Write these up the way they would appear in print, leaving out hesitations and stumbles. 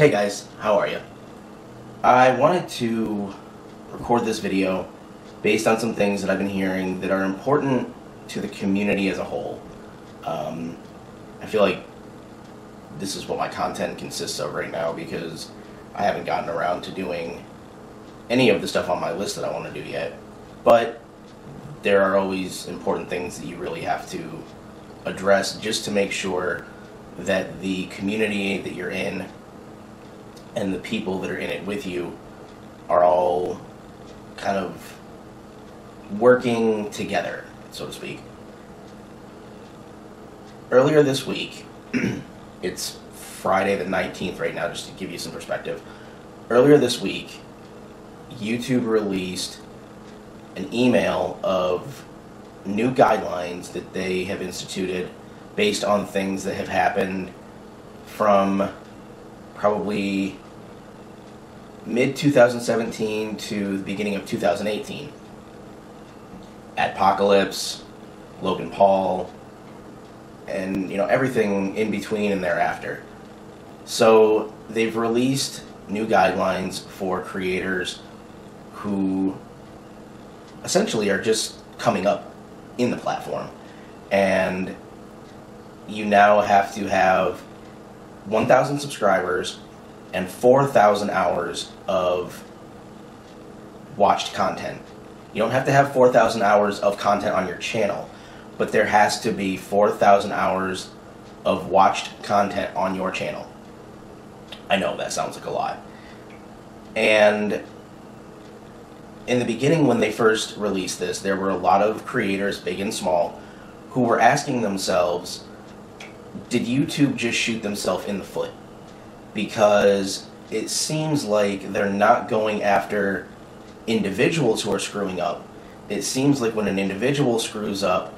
Hey guys, how are you? I wanted to record this video based on some things that I've been hearing that are important to the community as a whole. I feel like this is what my content consists of right now because I haven't gotten around to doing any of the stuff on my list that I want to do yet. But there are always important things that you really have to address just to make sure that the community that you're in and the people that are in it with you are all kind of working together, so to speak. Earlier this week, it's Friday the 19th right now, just to give you some perspective. Earlier this week, YouTube released an email of new guidelines that they have instituted based on things that have happened from probably mid-2017 to the beginning of 2018. Adpocalypse, Logan Paul, and everything in between and thereafter. So they've released new guidelines for creators who essentially are just coming up in the platform. And you now have to have 1,000 subscribers and 4,000 hours of watched content. You don't have to have 4,000 hours of content on your channel, but there has to be 4,000 hours of watched content on your channel. I know that sounds like a lot. And in the beginning, when they first released this, there were a lot of creators, big and small, who were asking themselves, did YouTube just shoot themselves in the foot? Because it seems like they're not going after individuals who are screwing up. It seems like when an individual screws up,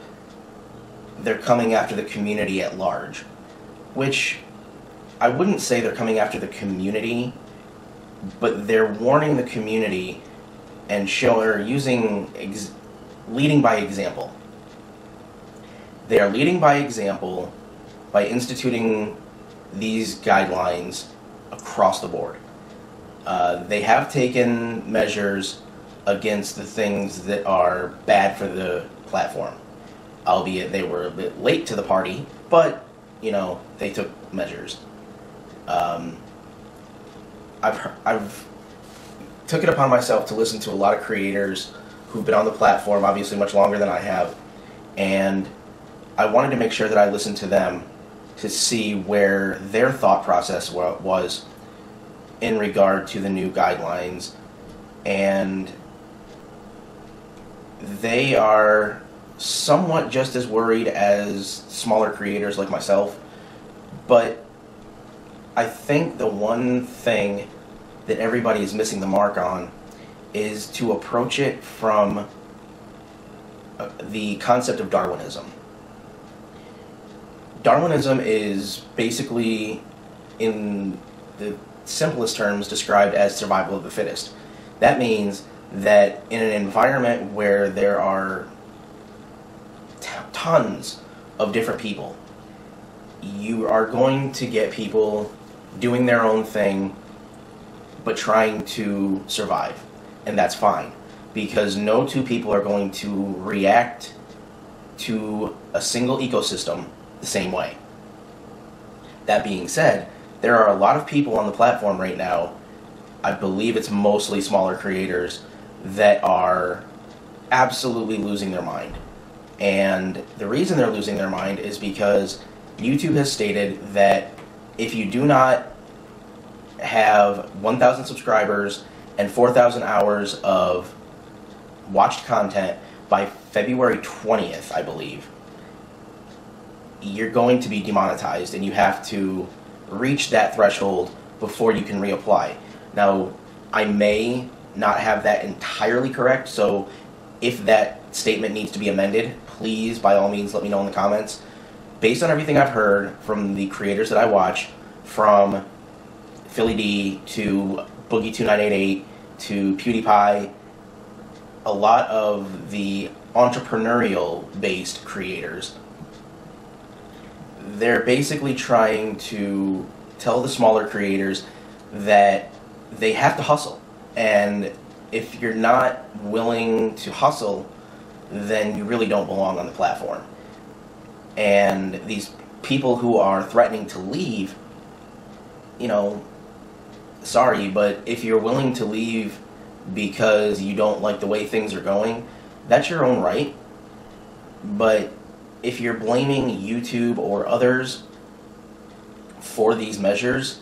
they're coming after the community at large. Which, I wouldn't say they're coming after the community, but they're warning the community and leading by example. They are leading by example by instituting these guidelines across the board. They have taken measures against the things that are bad for the platform, albeit they were a bit late to the party, but they took measures. I've took it upon myself to listen to a lot of creators who've been on the platform obviously much longer than I have, and I wanted to make sure that I listened to them to see where their thought process was in regard to the new guidelines. And they are somewhat just as worried as smaller creators like myself, but I think the one thing that everybody is missing the mark on is to approach it from the concept of Darwinism. Darwinism is basically, in the simplest terms, described as survival of the fittest. That means that in an environment where there are tons of different people, you are going to get people doing their own thing but trying to survive. And that's fine, because no two people are going to react to a single ecosystem the same way. That being said, there are a lot of people on the platform right now, I believe it's mostly smaller creators, that are absolutely losing their mind. And the reason they're losing their mind is because YouTube has stated that if you do not have 1,000 subscribers and 4,000 hours of watched content by February 20th, I believe, you're going to be demonetized, and you have to reach that threshold before you can reapply. Now, I may not have that entirely correct, so if that statement needs to be amended, please, by all means, let me know in the comments. Based on everything I've heard from the creators that I watch, from Philly D to Boogie2988 to PewDiePie, a lot of the entrepreneurial-based creators, they're basically trying to tell the smaller creators that they have to hustle. And if you're not willing to hustle, then you really don't belong on the platform. And these people who are threatening to leave, you know, sorry, but if you're willing to leave because you don't like the way things are going, that's your own right. But if you're blaming YouTube or others for these measures,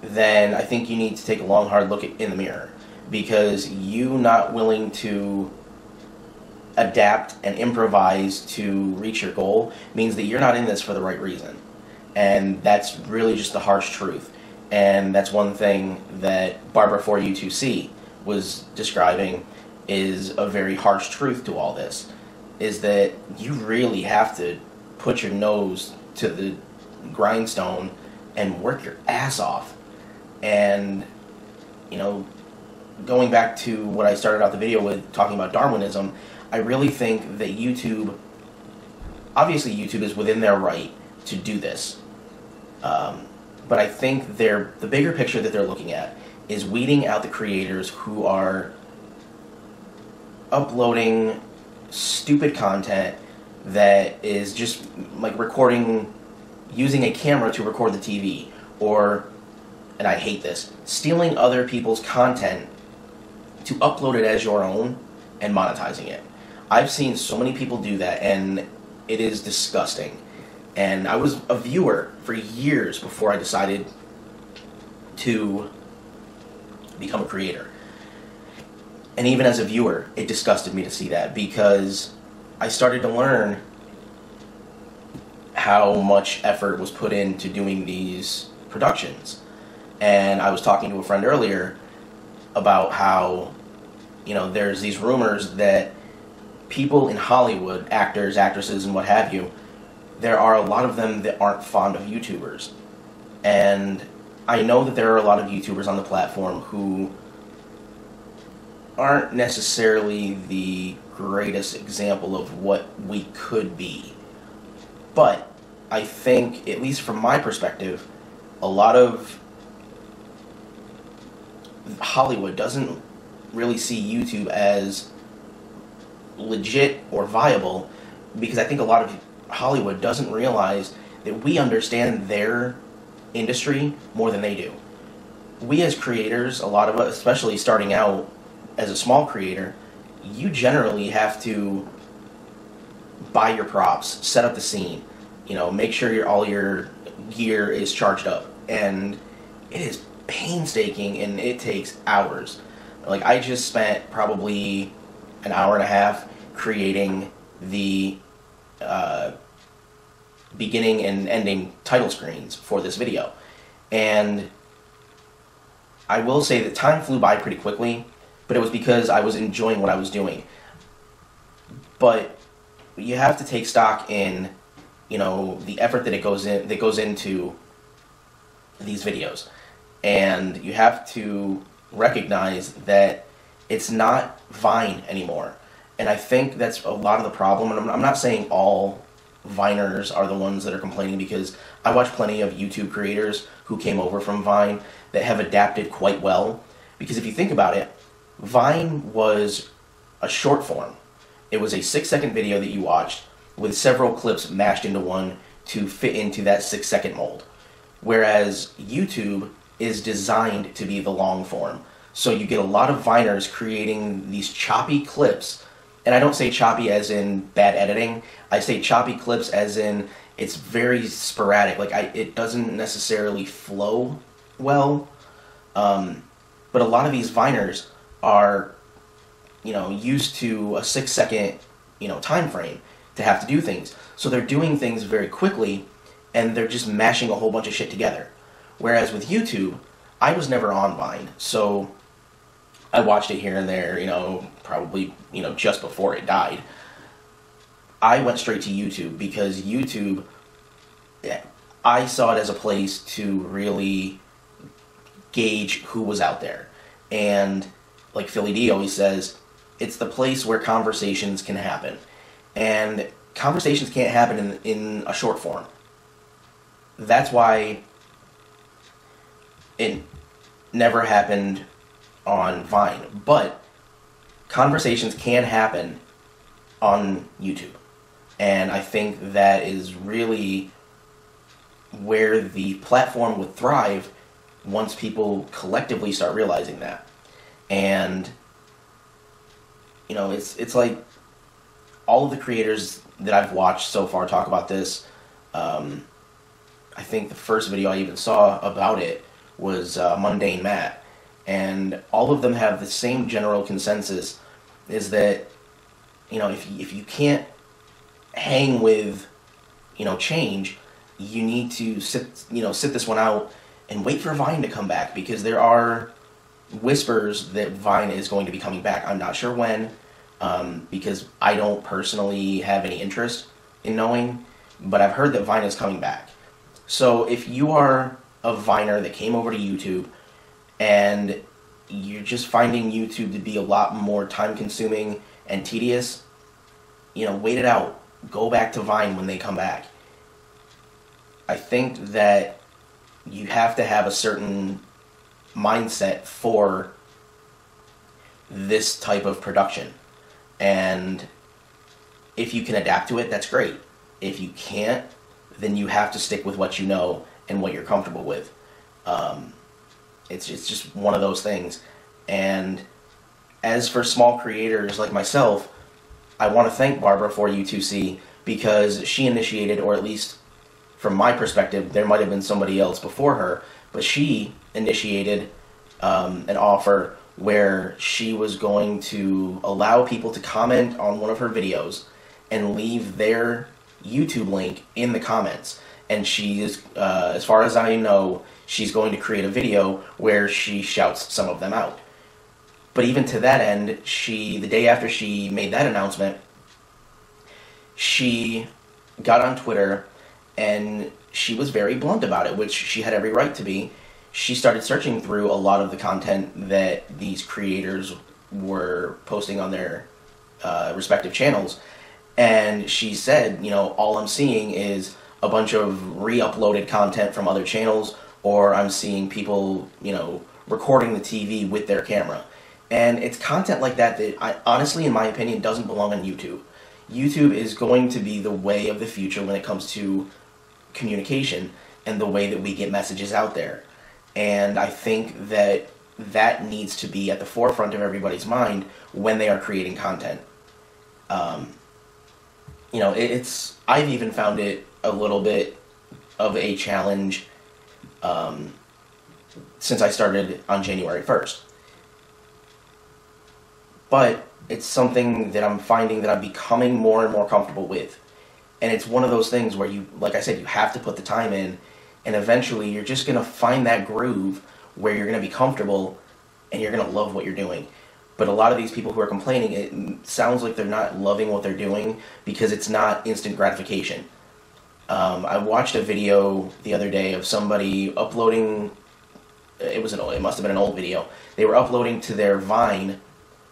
then I think you need to take a long, hard look in the mirror, because you not willing to adapt and improvise to reach your goal means that you're not in this for the right reason. And that's really just the harsh truth. And that's one thing that Barbara4U2C was describing, is a very harsh truth to all this, is that you really have to put your nose to the grindstone and work your ass off. And, you know, going back to what I started out the video with, talking about Darwinism, I really think that YouTube, obviously YouTube is within their right to do this, but I think the bigger picture that they're looking at is weeding out the creators who are uploading stupid content that is just like recording, using a camera to record the TV, or, and I hate this, stealing other people's content to upload it as your own and monetizing it. I've seen so many people do that, and it is disgusting. And I was a viewer for years before I decided to become a creator. And even as a viewer, it disgusted me to see that, because I started to learn how much effort was put into doing these productions. And I was talking to a friend earlier about how, you know, there's these rumors that people in Hollywood, actors, actresses, and what have you, there are a lot of them that aren't fond of YouTubers. And I know that there are a lot of YouTubers on the platform who aren't necessarily the greatest example of what we could be. But I think, at least from my perspective, a lot of Hollywood doesn't really see YouTube as legit or viable, because I think a lot of Hollywood doesn't realize that we understand their industry more than they do. We as creators, a lot of us, especially starting out as a small creator, you generally have to buy your props, set up the scene, you know, make sure all your gear is charged up, and it is painstaking and it takes hours. Like, I just spent probably an hour and a half creating the beginning and ending title screens for this video. And I will say that time flew by pretty quickly, but it was because I was enjoying what I was doing. But you have to take stock in, you know, the effort that goes into these videos. And you have to recognize that it's not Vine anymore. And I think that's a lot of the problem. And I'm not saying all Viners are the ones that are complaining, because I watch plenty of YouTube creators who came over from Vine that have adapted quite well. Because if you think about it, Vine was a short form. It was a 6-second video that you watched with several clips mashed into one to fit into that 6-second mold. Whereas YouTube is designed to be the long form. So you get a lot of Viners creating these choppy clips. And I don't say choppy as in bad editing. I say choppy clips as in it's very sporadic. Like, it doesn't necessarily flow well. But a lot of these Viners are, you know, used to a 6-second, you know, time frame to have to do things. So they're doing things very quickly, and they're just mashing a whole bunch of shit together. Whereas with YouTube, I was never on Vine, so I watched it here and there, you know, probably, you know, just before it died. I went straight to YouTube because YouTube, I saw it as a place to really gauge who was out there. And like Philly D always says, it's the place where conversations can happen. And conversations can't happen in a short form. That's why it never happened on Vine, but conversations can happen on YouTube. And I think that is really where the platform would thrive once people collectively start realizing that. And, you know, it's like all of the creators that I've watched so far talk about this. I think the first video I even saw about it was Mundane Matt. And all of them have the same general consensus, is that, you know, if you can't hang with, you know, change, you need to sit this one out and wait for Vine to come back, because there are whispers that Vine is going to be coming back. I'm not sure when, because I don't personally have any interest in knowing, but I've heard that Vine is coming back. So if you are a Viner that came over to YouTube and you're just finding YouTube to be a lot more time-consuming and tedious, you know, wait it out. Go back to Vine when they come back. I think that you have to have a certain mindset for this type of production. And if you can adapt to it, that's great. If you can't, then you have to stick with what you know and what you're comfortable with. It's just one of those things. And as for small creators like myself, I want to thank Barbara for U2C, because she initiated, or at least from my perspective, there might have been somebody else before her, but she initiated an offer where she was going to allow people to comment on one of her videos and leave their YouTube link in the comments. And she is, as far as I know, she's going to create a video where she shouts some of them out. But even to that end, the day after she made that announcement, she got on Twitter and she was very blunt about it, which she had every right to be. She started searching through a lot of the content that these creators were posting on their respective channels, and she said, you know, all I'm seeing is a bunch of re-uploaded content from other channels, or I'm seeing people, you know, recording the TV with their camera. And it's content like that that, I honestly, in my opinion, doesn't belong on YouTube. YouTube is going to be the way of the future when it comes to communication and the way that we get messages out there. And I think that that needs to be at the forefront of everybody's mind when they are creating content. You know, I've even found it a little bit of a challenge since I started on January 1st. But it's something that I'm finding that I'm becoming more and more comfortable with. And it's one of those things where you, like I said, you have to put the time in, and eventually you're just going to find that groove where you're going to be comfortable and you're going to love what you're doing. But a lot of these people who are complaining, it sounds like they're not loving what they're doing because it's not instant gratification. I watched a video the other day of somebody uploading, it must have been an old video. They were uploading to their Vine,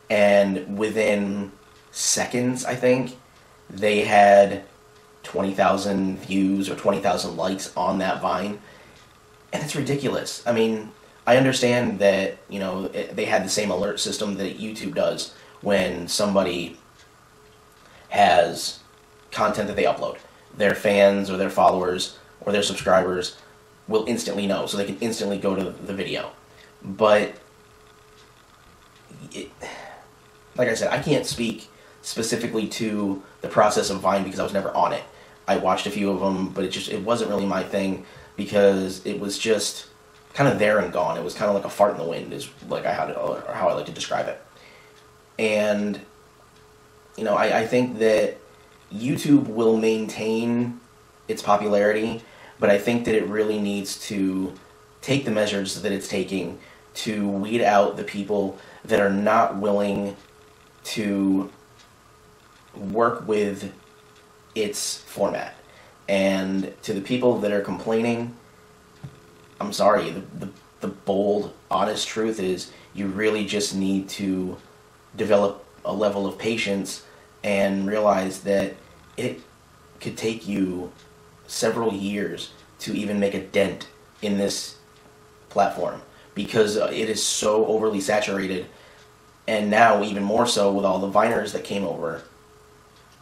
and within seconds, I think, they had 20,000 views or 20,000 likes on that Vine. And it's ridiculous. I mean, I understand that, you know, they had the same alert system that YouTube does when somebody has content that they upload. Their fans or their followers or their subscribers will instantly know, so they can instantly go to the video. But, like I said, I can't speak specifically to the process of Vine because I was never on it. I watched a few of them, but it wasn't really my thing because it was just kind of there and gone. It was kind of like a fart in the wind, is like how I like to describe it. And, you know, I think that YouTube will maintain its popularity, but I think that it really needs to take the measures that it's taking to weed out the people that are not willing to work with its format. And to the people that are complaining, I'm sorry, the bold, honest truth is you really just need to develop a level of patience and realize that it could take you several years to even make a dent in this platform because it is so overly saturated, and now even more so with all the Viners that came over.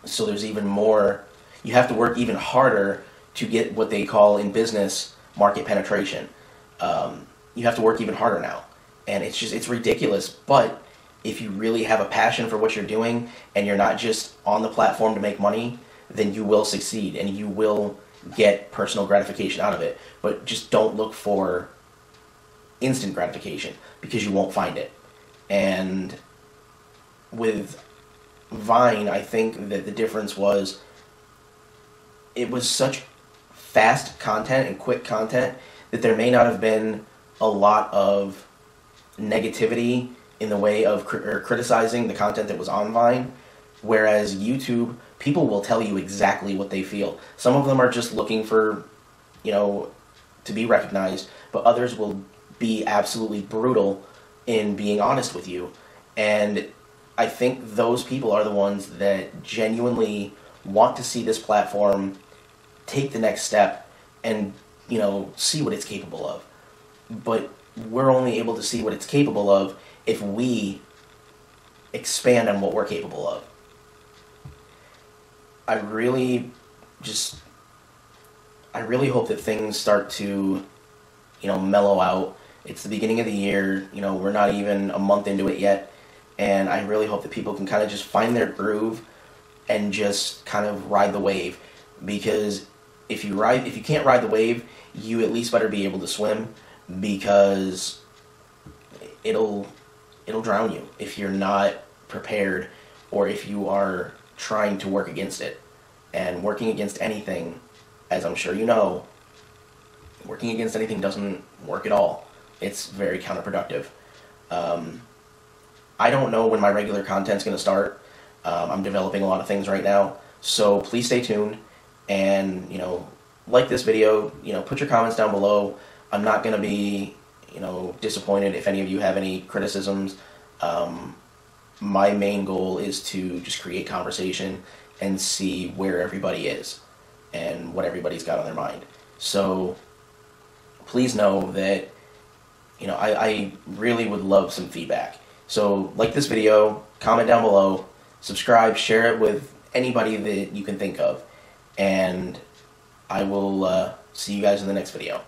So there's even more. You have to work even harder to get what they call in business market penetration. You have to work even harder now, and it's ridiculous. But if you really have a passion for what you're doing and you're not just on the platform to make money, then you will succeed and you will get personal gratification out of it. But just don't look for instant gratification because you won't find it. And with Vine, I think that the difference was it was such fast content and quick content that there may not have been a lot of negativity in the way of criticizing the content that was on Vine, whereas YouTube, people will tell you exactly what they feel. Some of them are just looking for, to be recognized, but others will be absolutely brutal in being honest with you. And I think those people are the ones that genuinely want to see this platform take the next step and, see what it's capable of. But we're only able to see what it's capable of if we expand on what we're capable of. I really hope that things start to, mellow out. It's the beginning of the year, we're not even a month into it yet, and I really hope that people can kind of just find their groove and just kind of ride the wave, because if you can't ride the wave, you at least better be able to swim, because it'll drown you if you're not prepared or if you are trying to work against it. And working against anything, as I'm sure you know, working against anything doesn't work at all. It's very counterproductive. I don't know when my regular content's going to start. I'm developing a lot of things right now, so please stay tuned and, like this video, put your comments down below. I'm not going to be, disappointed if any of you have any criticisms. My main goal is to just create conversation and see where everybody is and what everybody's got on their mind. So please know that, I really would love some feedback. So like this video, comment down below, subscribe, share it with anybody that you can think of, and I will see you guys in the next video.